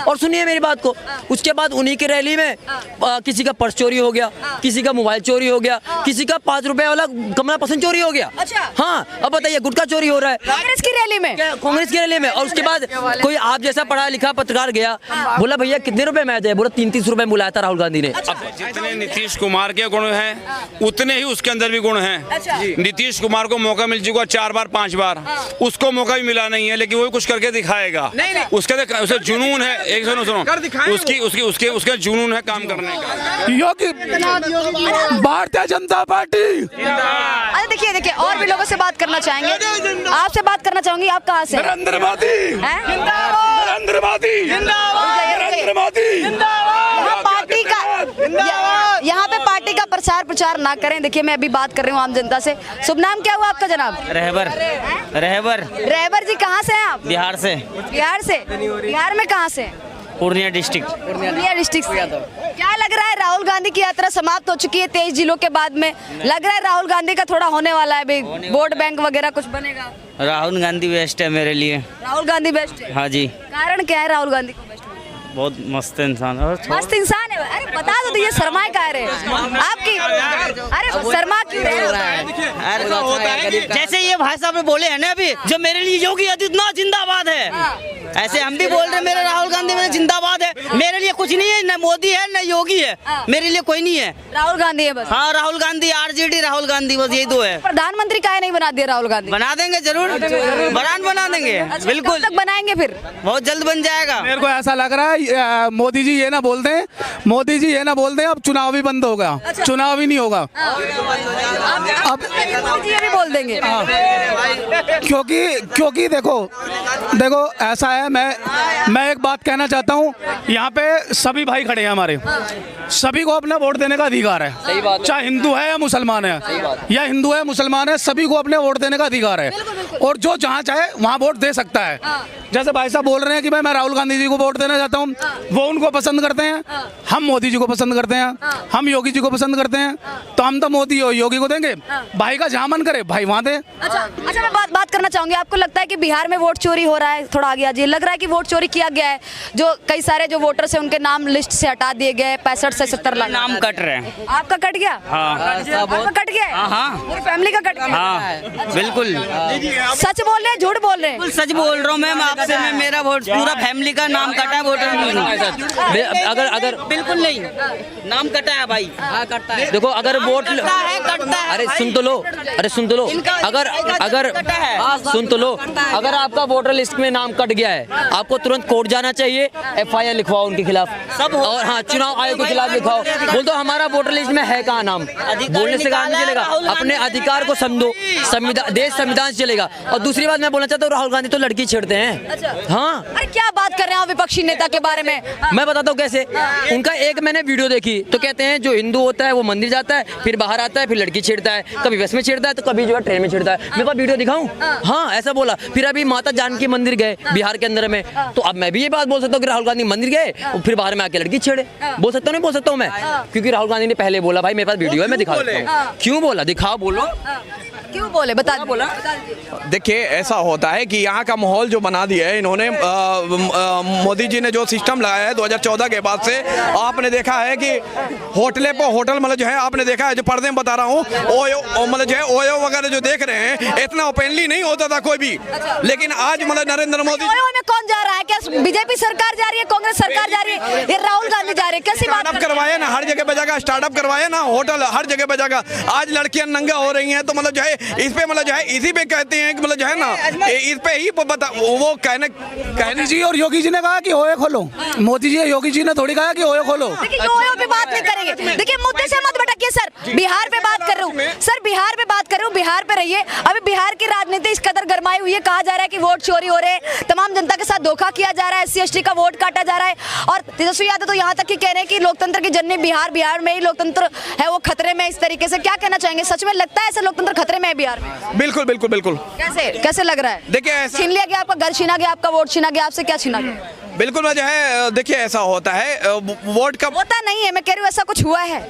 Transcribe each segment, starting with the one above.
और सुनिए मेरी बात को, उसके बाद उन्हीं की रैली में किसी का पर्स चोरी हो गया, किसी का मोबाइल चोरी हो गया, किसी का 5 रुपए वाला कमला पसंद चोरी हो गया। हाँ, अब बताइए गुटखा चोरी हो रहा है कांग्रेस की रैली में, कांग्रेस की रैली में। और उसके बाद कोई आप जैसा पढ़ा लिखा पत्रकार गया, बोला भैया कितने रुपए मैच है, बोला 30-30 रुपए बुलाया था राहुल गांधी ने। जितने नीतीश कुमार के गुण हैं उतने ही उसके अंदर भी गुण हैं। नीतीश कुमार को मौका मिल चुका 4 बार 5 बार, उसको मौका भी मिला नहीं है, लेकिन वो कुछ करके दिखाएगा। उसके जुनून है, एक सुनो उसके जुनून है काम करने का। योगी भारतीय जनता पार्टी। अरे देखिए और भी लोगों से बात करना चाहेंगे, आपसे बात करना चाहूंगी। आप कहाँ से? नरेंद्र मोदी, नरेंद्र मोदी, नरेंद्र मोदी। पार्टी का यहाँ पे पार्टी का प्रचार ना करें। देखिए मैं अभी बात कर रही हूँ आम जनता से। शुभ नाम क्या हुआ आपका जनाब? रहबर जी, कहाँ से हैं आप? बिहार से। बिहार में कहाँ से? पूर्णिया डिस्ट्रिक्ट से। क्या लग रहा है, राहुल गांधी की यात्रा समाप्त हो चुकी है 23 जिलों के बाद में, लग रहा है राहुल गांधी का थोड़ा होने वाला है अभी, वोट बैंक वगैरह कुछ बनेगा? राहुल गांधी बेस्ट है मेरे लिए। राहुल गांधी बेस्ट है? हाँ जी। कारण क्या है राहुल गांधी को बेस्ट? बहुत मस्त इंसान है। मस्त इंसान है। अरे बता दो तो ये शर्माए कह रहे हैं आपकी, अरे शर्मा क्यों रहे हैं? जैसे ये भाई साहब ने बोले हैं ना अभी, जो मेरे लिए योगी आदित्यनाथ जिंदाबाद है, ऐसे हम भी बोल रहे हैं मेरे राहुल गांधी मेरे जिंदाबाद है। मेरे लिए कुछ नहीं है, न मोदी है न योगी है, मेरे लिए कोई नहीं है, राहुल गांधी है बस। हाँ, राहुल गांधी, आरजेडी राहुल गांधी, बस यही दो है। प्रधानमंत्री काहे नहीं बना दिया राहुल गांधी? बना देंगे जरूर, बना देंगे, बिल्कुल। कब तक बनाएंगे फिर? बहुत जल्द बन जाएगा। मेरे को ऐसा लग रहा है मोदी जी ये ना बोल दें, अब चुनाव भी बंद होगा, चुनाव ही नहीं होगा अब। मोदी ये भी बोल देंगे क्योंकि देखो ऐसा है, मैं एक बात कहना चाहता हूँ, यहाँ पे सभी भाई खड़े हैं हमारे, सभी को अपना वोट देने का अधिकार है। सही बात है। चाहे हिंदू है या मुसलमान है, या हिंदू है मुसलमान है, सभी को अपने वोट देने का अधिकार है। और जो जहाँ चाहे वहाँ वोट दे सकता है। जैसे भाई साहब बोल रहे हैं कि भाई मैं राहुल गांधी जी को वोट देना चाहता हूँ, वो उनको पसंद करते हैं, हम मोदी जी को पसंद करते हैं, हम योगी जी को पसंद करते हैं, तो हम तो मोदी और योगी को देंगे। भाई का जहाँ मन करे भाई वहाँ दे। अच्छा मैं बात करना चाहूंगी। आपको लगता है कि बिहार में वोट चोरी हो रहा है? थोड़ा आगे आ जाइए। लग रहा है कि वोट चोरी किया गया है, जो कई सारे जो वोटर्स हैं उनके नाम लिस्ट से हटा दिए गए, 65 से 70 लाख नाम कट रहे हैं। आपका कट गया? आपका कट गया? हाँ, पूरी फैमिली का कट गया? हाँ बिल्कुल। सच बोल रहे हैं झूठ बोल रहे हैं? सच बोल रहा हूँ मैम आपसे, मैं मेरा वोट पूरा फैमिली का नाम कटा है वोटर में। अगर बिल्कुल नहीं, नाम कटा है भाई। देखो अगर वोट कटता है। अरे सुन तो लो, अगर सुन तो लो, अगर आपका वोटर लिस्ट में नाम कट गया है, आपको तुरंत कोर्ट जाना चाहिए, FIR लिखवाओ उनके खिलाफ सब, और हाँ चुनाव आयोग के खिलाफ लिखवाओ, बोल दो हमारा वोटर लिस्ट में है कहाँ नाम। बोलने से काम नहीं चलेगा, अपने अधिकार को समझो, देश संविधान से चलेगा। और दूसरी बात मैं बोलना चाहता हूँ, राहुल गांधी तो लड़की छेड़ते हैं। हाँ, अरे क्या बात कर रहे हैं विपक्षी नेता के बारे में? मैं बताता हूँ कैसे। उनका एक मैंने वीडियो देखी, तो कहते हैं जो हिंदू होता है वो मंदिर जाता है, फिर बाहर आता है, फिर लड़की छेड़ता है, कभी बस में छेड़ता है तो कभी जो है ट्रेन में छेड़ता है। मेरे पास वीडियो दिखाऊं? हाँ, ऐसा बोला। फिर अभी माता जानकी मंदिर गए बिहार के अंदर में, तो अब मैं भी ये बात बोल सकता हूँ कि राहुल गांधी मंदिर गए और फिर बाहर में आके लड़की छेड़े। बोल सकता हूँ नहीं बोल सकता हूँ मैं? क्योंकि राहुल गांधी ने पहले बोला भाई मेरे पास वीडियो है, मैं दिखा सकता हूँ। क्यों बोला? दिखाओ, बोलो क्यों बोले, बता बोला। देखिए ऐसा होता है कि यहाँ का माहौल जो बना दिया है इन्होंने, मोदी जी ने जो सिस्टम लगाया है 2014 के बाद से, आपने देखा है कि होटल मतलब जो है, आपने देखा है जो पर्दे में बता रहा हूँ, मतलब जो है ओयो वगैरह जो देख रहे हैं, इतना ओपनली नहीं होता था कोई भी, लेकिन आज मतलब नरेंद्र मोदी में कौन जा रहा है? क्या बीजेपी सरकार जा रही है, कांग्रेस सरकार जा रही है, ये राहुल गांधी जा रहे हैं? कैसी बात करवाए ना, हर जगह पे जगह स्टार्टअप करवाए ना, होटल हर जगह पे जगह। आज लड़कियां नंगा हो रही हैं, तो मतलब जो है इस पे मतलब जो है इसी पे कहते हैं कि मतलब जो है ना इस पे ही बता, वो कहने जी और योगी जी ने कहा कि ओयो खोलो, मोदी जी योगी जी ने थोड़ी कहा कि ओयो खोलो। देखिए ओयो पे बात नहीं करेंगे, देखिए मुद्दे से मत भटकिए सर। बिहार पे बात कर रहा हूँ सर, बिहार पे बात कर रहा हूँ, बिहार पे रहिए। अभी बिहार की राजनीति इस कदर गरमाई हुई है, कहा जा रहा है कि वोट चोरी हो रहे हैं, तमाम जनता के साथ धोखा किया जा रहा है, SC ST का वोट काटा जा रहा है, और तेजस्वी यादव तो यहाँ तक कि कह रहे हैं कि लोकतंत्र की जननी बिहार में ही लोकतंत्र है वो खतरे में। इस तरीके से क्या कहना चाहेंगे? सच में लगता है ऐसा लोकतंत्र खतरे में है बिहार में? बिल्कुल बिल्कुल बिल्कुल। कैसे लग रहा है? देखिए छीन लिया गया, आपका घर छीना गया, आपका वोट छीना गया, आपसे क्या छीना गया? बिल्कुल जो है, देखिए ऐसा होता है, वोट का होता नहीं है, मैं कह रही हूँ ऐसा कुछ हुआ है।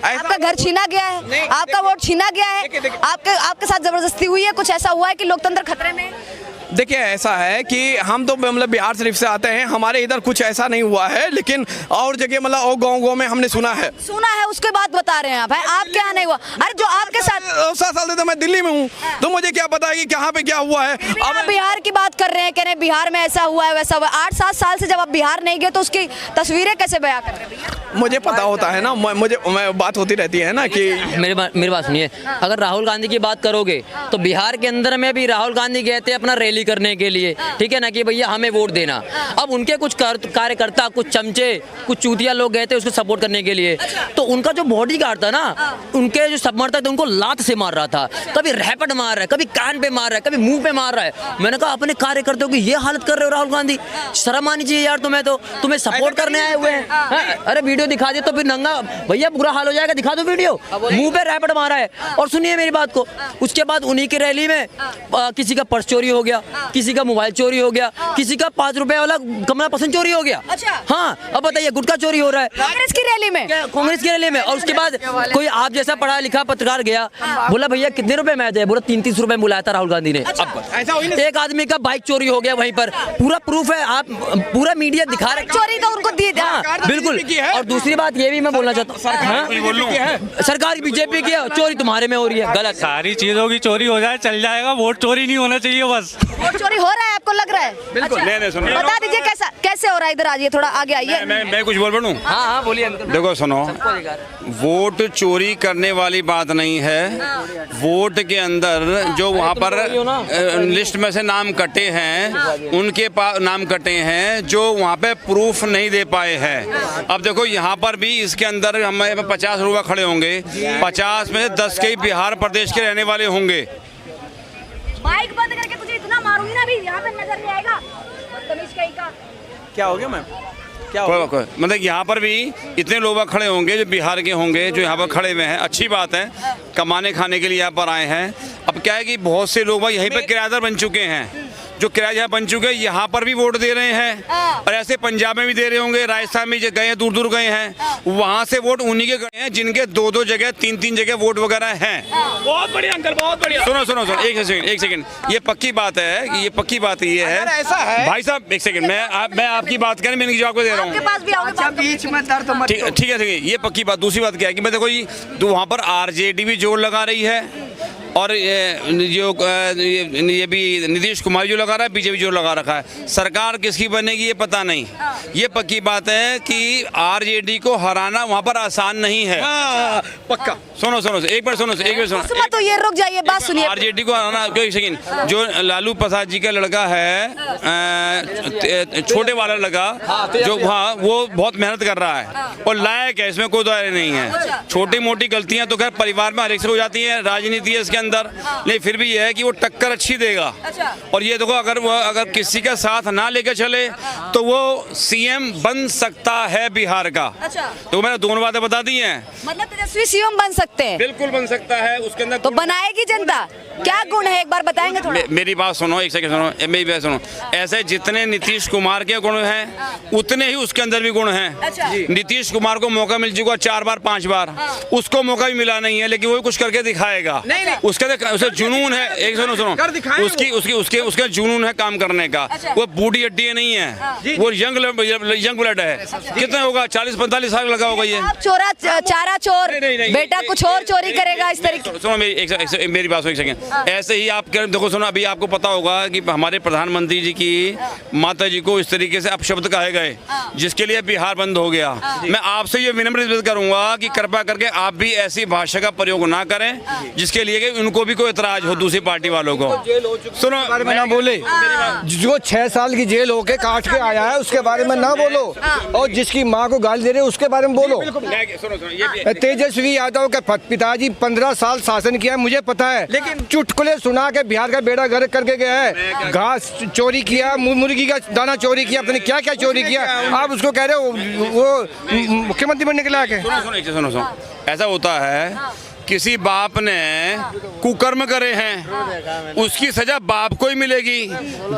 आपका घर छीना गया है, आपका वोट छीना गया है, आपके साथ जबरदस्ती हुई है, कुछ ऐसा हुआ है कि लोकतंत्र खतरे में? देखिए ऐसा है कि हम तो मतलब बिहार शरीफ से आते हैं, हमारे इधर कुछ ऐसा नहीं हुआ है, लेकिन और जगह मतलब और गाँव में हमने सुना है उसके बाद बता रहे हैं भाई, आप क्या नहीं हुआ? अरे जो आपके साथ 7 साल से तो मैं दिल्ली में हूँ, तो मुझे क्या पता है कि कहाँ पे क्या हुआ है। अब बिहार की बात कर रहे हैं, कह रहे हैं बिहार में ऐसा हुआ है वैसा हुआ है। 8-7 साल से जब आप बिहार नहीं गए तो उसकी तस्वीरें कैसे बयां कर रहे हैं भैया? मुझे पता होता है ना, मैं बात होती रहती है ना कि मेरी बात सुनिए, अगर राहुल गांधी की बात करोगे तो बिहार के अंदर में भी राहुल गांधी गए थे अपना रैली करने के लिए, ठीक है ना, कि भैया हमें वोट देना। अब उनके कुछ कार्यकर्ता, कुछ चमचे, कुछ चूतिया लोग गए थे उसको सपोर्ट करने के लिए, तो उनका जो बॉडीगार्ड था ना, उनके जो समर्थक थे उनको लात से मार रहा था, कभी रैपट मार रहा है, कभी कान पे मार रहा है, कभी मुंह पे मार रहा है। मैंने कहा अपने कार्यकर्ताओं की ये हालत कर रहे हो राहुल गांधी, शर्म आनी चाहिए यार तुम्हें, तो तुम्हें सपोर्ट करने आए हुए हैं। अरे वीडियो दिखा दे तो फिर नंगा भैया बुरा हाल हो जाएगा, दिखा दो वीडियो, मुंह पे रैपट मारा है। और सुनिए मेरी बात को, उसके बाद उन्हीं की रैली में किसी का पर्स चोरी हो गया, किसी का मोबाइल चोरी हो गया, किसी का 5 रुपए वाला कमला पसंद चोरी हो गया। हाँ, अब बताइए गुटखा चोरी हो रहा है कांग्रेस की रैली में, कांग्रेस की रैली में। और उसके बाद कोई आप जैसा पढ़ा लिखा पत्रकार गया, बोला भैया कितने रुपए मैच है, बोला 30 रुपए बुलाया था राहुल गांधी ने। एक आदमी का बाइक चोरी हो गया वहीं पर, पूरा प्रूफ है, आप पूरा मीडिया दिखा रहे, चोरी तो उनको दी थी। बिल्कुल। और दूसरी बात ये भी मैं बोलना चाहता हूँ, सरकार बीजेपी की है, चोरी तुम्हारे में हो रही है, गलत। सारी चीजों की चोरी हो जाए चल जाएगा, वोट चोरी नहीं होना चाहिए बस। वोट चोरी हो रहा है आपको लग रहा है? बिल्कुल। नहीं, सुनो, बता दीजिए कैसे हो रहा है, इधर आइए, थोड़ा आगे आइए। मैं कुछ बोल पड़ूं? हाँ बोलिए। देखो सुनो, वोट चोरी करने वाली बात नहीं है। वोट के अंदर जो वहाँ पर लिस्ट में से नाम कटे हैं, उनके पास नाम कटे हैं जो वहाँ पे प्रूफ नहीं दे पाए हैं। अब देखो यहाँ पर भी इसके अंदर हमें 50 लोग खड़े होंगे, 50 में से 10 के ही बिहार प्रदेश के रहने वाले होंगे। माइक बंद करके तुझे इतना मारूंगी ना, अभी यहाँ पे नजर नहीं आएगा, बदतमीज कहीं का। क्या हो गया मैम? मतलब यहाँ पर भी इतने लोग खड़े होंगे जो बिहार के होंगे, जो यहाँ पर खड़े हुए हैं। अच्छी बात है, कमाने खाने के लिए यहाँ पर आए हैं। अब क्या है कि बहुत से लोग यहीं पर किराएदार बन चुके हैं, जो किराया बन चुके हैं, यहाँ पर भी वोट दे रहे हैं। और ऐसे पंजाब में भी दे रहे होंगे, राजस्थान में गए हैं, दूर दूर गए हैं, वहाँ से वोट उन्हीं के गए हैं जिनके 2-2 जगह 3-3 जगह वोट वगैरह हैं। बहुत बढ़िया अंकल, बहुत बढ़िया। सुनो एक सेकंड, ये पक्की बात है, ये पक्की बात ये है। ऐसा है भाई साहब एक सेकंड, मैं आपकी बात करें, मैं जवाब दे रहा हूँ। बीच में दर्द मत। ठीक है, ये पक्की बात। दूसरी बात क्या है कि मैं देखो तो वहाँ पर आरजेडी भी जोर लगा रही है, और ये भी नीतीश कुमार जो लगा रहा है, बीजेपी जो लगा रखा है। सरकार किसकी बनेगी ये पता नहीं। ये पक्की बात है कि आरजेडी को हराना वहाँ पर आसान नहीं है। पक्का। सुनो एक बार सुनो। तो ये रुक जाइए, बात सुनिए। आरजेडी को हराना, एक सेकंड, जो लालू प्रसाद जी का लड़का है, छोटे वाला लड़का, जो हाँ वो बहुत मेहनत कर रहा है और लायक है, इसमें कोई दायरे नहीं है। छोटी मोटी गलतियां तो खैर परिवार में हर एक से हो जाती है, राजनीति है इसके अंदर, लेकिन फिर भी यह है कि वो टक्कर अच्छी देगा। और ये देखो, अगर किसी का साथ ना लेकर चले तो वो सीएम बन सकता है बिहार का। तो मैंने दोनों बातें बता दी हैं। मतलब तेजस्वी सीएम बन सकते हैं? बिल्कुल बन सकता है, उसके अंदर तो बनाएगी जनता? क्या गुण है, एक बार बताएंगे थोड़ा? मेरी बात सुनो, एक सेकंड सुनो, मेरी बात सुनो। ऐसे जितने नीतीश कुमार के गुण हैं, उतने ही उसके अंदर भी गुण हैं। नीतीश कुमार को मौका मिल चुका 4 बार 5 बार, उसको मौका भी मिला नहीं है, लेकिन वो कुछ करके दिखाएगा। उसके जुनून है, एक सुनो, उसके जुनून है काम करने का। वो बूढ़ी हड्डी नहीं है, वो यंग ब्लड है। कितना होगा, 40-45 साल लगा होगा ये। चारा चोर, बेटा कुछ और चोरी करेगा, इस तरीके। सुनो मेरी बात सुनो एक सेकंड। ऐसे ही आप देखो, सुनो, अभी आपको पता होगा कि हमारे प्रधानमंत्री जी की माता जी को इस तरीके से अपशब्द कहे गए, जिसके लिए बिहार बंद हो गया। मैं आपसे ये विनम्र निवेदन करूंगा कि कृपया करके आप भी ऐसी भाषा का प्रयोग ना करें जिसके लिए कि उनको भी कोई एतराज हो दूसरी पार्टी वालों को। सुनो, बारे में ना बोले, जो 6 साल की जेल होके काट के आया है उसके बारे में ना बोलो, और जिसकी माँ को गाली दे रहे उसके बारे में बोलो। तेजस्वी यादव के पिताजी 15 साल शासन किया है, मुझे पता है, लेकिन चुटकुले सुना के बिहार का बेड़ा गर्क करके गया है। घास चोरी किया, मुर्गी का दाना चोरी किया, अपने क्या क्या चोरी किया, आप उसको कह रहे हो वो मुख्यमंत्री बनने के लायक है? सुनो, ऐसा होता है किसी बाप ने कुकर्म करे हैं उसकी सजा बाप को ही मिलेगी,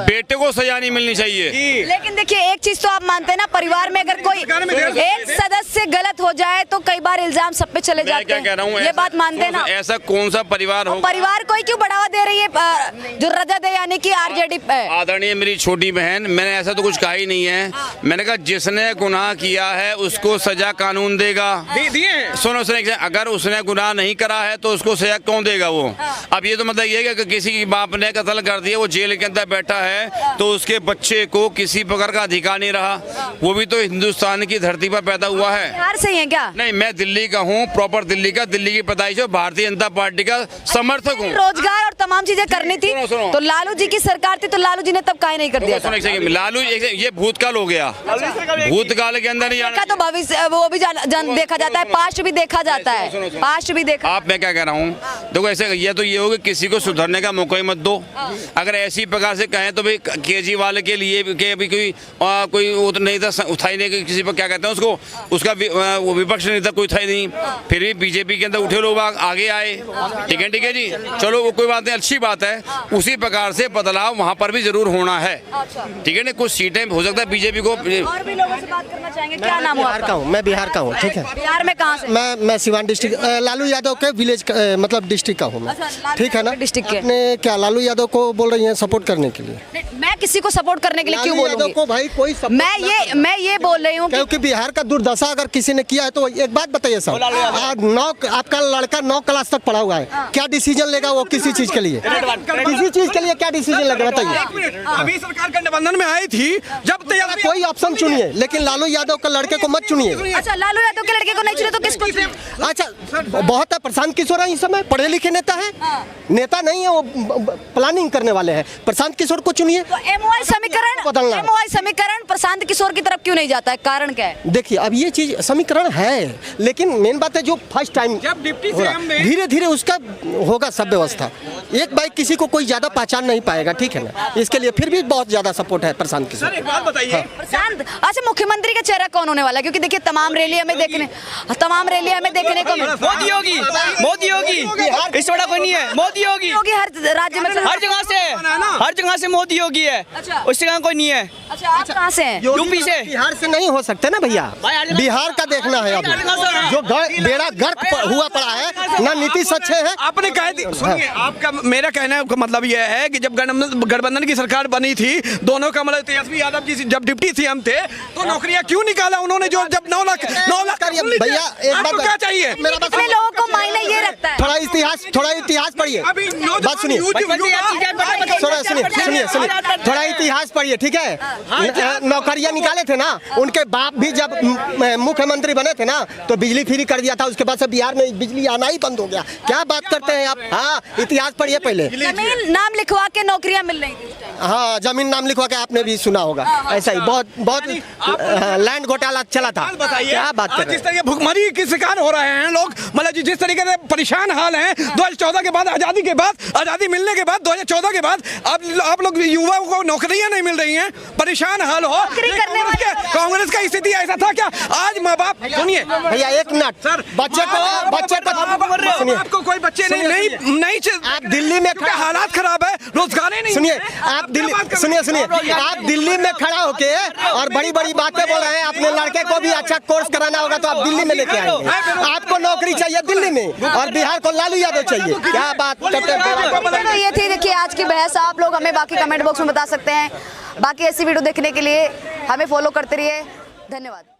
बेटे को सजा नहीं मिलनी चाहिए। लेकिन देखिए एक चीज तो आप मानते हैं ना, परिवार में अगर कोई एक सदस्य गलत हो जाए तो कई बार इल्जाम सब पे चले जाते हैं। क्या कह रहा हूँ, ये बात मानते हैं ना? ऐसा कौन सा परिवार हो, परिवार को ही क्यों बढ़ावा दे रही है जो रजत है यानी कि आरजेडी? आदरणीय मेरी छोटी बहन, मैंने ऐसा तो कुछ कहा ही नहीं है। मैंने कहा जिसने गुनाह किया है उसको सजा कानून देगा। सुनो सुनो, अगर उसने गुनाह नहीं करा है तो उसको सजा कौन देगा वो? अब ये तो मतलब ये है कि किसी की बाप ने कत्ल कर दिया, वो जेल के अंदर बैठा है तो उसके बच्चे को किसी प्रकार का अधिकार नहीं रहा, वो भी तो हिंदुस्तान की धरती पर पैदा हुआ है। बिहार से ही है क्या? नहीं, मैं दिल्ली का हूँ, प्रॉपर दिल्ली का, दिल्ली की पैदाइश है, भारतीय जनता पार्टी का समर्थक हूँ। रोजगार और तमाम चीजें करनी थी तो लालू जी की सरकार थी, तो लालू जी ने तब काहे नहीं कर दिया? लालू ये भूतकाल हो गया, भूतकाल के अंदर नहीं आना तो भविष्य वो भी देखा जाता है, पास्ट भी देखा जाता है, पास्ट भी देखा। आप मैं क्या कह रहा हूँ, देखो ऐसे ये तो ये होगा किसी को सुधरने का मौका ही मत दो। अगर ऐसी प्रकार से कहें तो भाई केजरीवाल के लिए अभी कोई वो तो नहीं था, उठाई नहीं किसी पर, क्या कहते हैं उसको, उसका वो विपक्ष नहीं था, कोई था ही नहीं, फिर भी बीजेपी के अंदर उठे लोग आगे आए। ठीक है जी, चलो वो कोई बात नहीं, अच्छी बात है। उसी प्रकार से बदलाव वहाँ पर भी जरूर होना है। ठीक है ना, कुछ सीटें हो सकता है बीजेपी को। और भी लोगों से बात करना चाहेंगे, क्या नाम है आपका? मैं बिहार का हूँ। ठीक है, बिहार में कहाँ से? मैं सिवान डिस्ट्रिक्ट, लालू यादव के विलेज मतलब डिस्ट्रिक्ट का हूँ मैं। ठीक है ना, डिस्ट्रिक्ट के आपने क्या लालू यादव को बोल रही हैं सपोर्ट करने के लिए? मैं किसी को सपोर्ट करने के लिए क्यों लालू यादव बोलूंगी? को भाई कोई support मैं ये बोल रही हूँ क्योंकि बिहार का दुर्दशा अगर किसी ने किया है तो एक बात बताइए सर, आज आपका लड़का 9 क्लास तक पढ़ा हुआ है, क्या डिसीजन लेगा वो किसी चीज के लिए? किसी चीज के लिए क्या डिसीजन लेगा बताइए? अभी सरकार गठबंधन में आई थी, जब कोई ऑप्शन चुनिए, लेकिन लालू यादव के लड़के को मत चुनिए। अच्छा, लालू यादव के लड़के को नहीं चुने तो किसको चुने? अच्छा, बहुत है, प्रशांत किशोर है इस समय, पढ़े लिखे नेता है, नेता नहीं है वो, प्लानिंग करने वाले हैं। प्रशांत किशोर को चुनिए। तो एमओआई समीकरण प्रशांत किशोर की तरफ क्यों नहीं जाता है? कारण क्या है? देखिए, अब ये चीज समीकरण है, लेकिन मेन बात है जो फर्स्ट टाइम धीरे धीरे उसका होगा सब व्यवस्था। एक बाइक किसी को कोई ज्यादा पहचान नहीं पाएगा, ठीक है ना, इसके लिए फिर भी बहुत ज्यादा सपोर्ट है प्रशांत किशोर। एक बात बताइए, प्रशांत, अच्छा मुख्यमंत्री का चेहरा कौन होने वाला है? क्योंकि देखिए तमाम रैली हमें देखने को मोदी योगी, इस बड़ा कोई नहीं है। मोदी योगी हर राज्य में, हर जगह से मोदी योगी है, उस जगह कोई नहीं है। अच्छा, आप कहाँ से हैं? यूपी से। बिहार से नहीं हो सकते ना भैया, बिहार का देखना है। अब जो बेड़ा गर्क हुआ पड़ा है ना, नीतीश अच्छे है। आपने कह दी, सुनिए, आपका मेरा कहने का मतलब यह है कि जब गठबंधन की सरकार बनी थी, दोनों का मतलब तेजस्वी यादव जी जब डिप्टी सीएम थे तो नौकरियां क्यों निकाला उन्होंने? जो जब 9 लाख भैया, एक बात क्या चाहिए? कितने लोगों को मायने ये रखता है? थोड़ा इतिहास पढ़िए, बात सुनिए, थोड़ा इतिहास पढ़िए, ठीक है। नौकरियां निकाले थे ना, उनके बाप भी जब मुख्यमंत्री बने थे ना तो बिजली फ्री कर दिया था, उसके बाद से बिहार में बिजली आना ही बंद हो गया। क्या बात करते हैं आप? हाँ, इतिहास पढ़िए पहले। जमीन नाम लिखवा के नौकरियां मिल रही थी। हाँ, जमीन नाम लिखवा के आपने भी सुना होगा, ऐसा ही बहुत लैंड घोटाला चला था। क्या बात कर रहे हैं? जिस तरीके भुखमरी के शिकार हो रहे हैं लोग, मतलब जिस तरीके से परेशान हाल हैं 2014 के बाद, आजादी मिलने के बाद 2014 के बाद अब आप लोग युवाओं को नौकरियां नहीं मिल रही हैं, परेशान हाल हो। कांग्रेस का स्थिति ऐसा था क्या? आज माँ बाप, सुनिए भैया एक मिनट सर, बच्चे को आपको कोई बच्चे नहीं, आप दिल्ली में हालात खराब है, रोजगार नहीं। सुनिए, आप दिल्ली में खड़ा होके और बड़ी बड़ी बातें बोल रहे हैं। अपने लड़के को भी अच्छा कोर्स कराना होगा तो आप दिल्ली में लेके आएंगे। आपको नौकरी चाहिए दिल्ली में और बिहार को लालू यादव चाहिए। क्या बात करते हैं? ये थी देखिए आज की बहस। आप लोग हमें बाकी कमेंट बॉक्स में बता सकते हैं। बाकी ऐसी वीडियो देखने के लिए हमें फॉलो करते रहिए। धन्यवाद।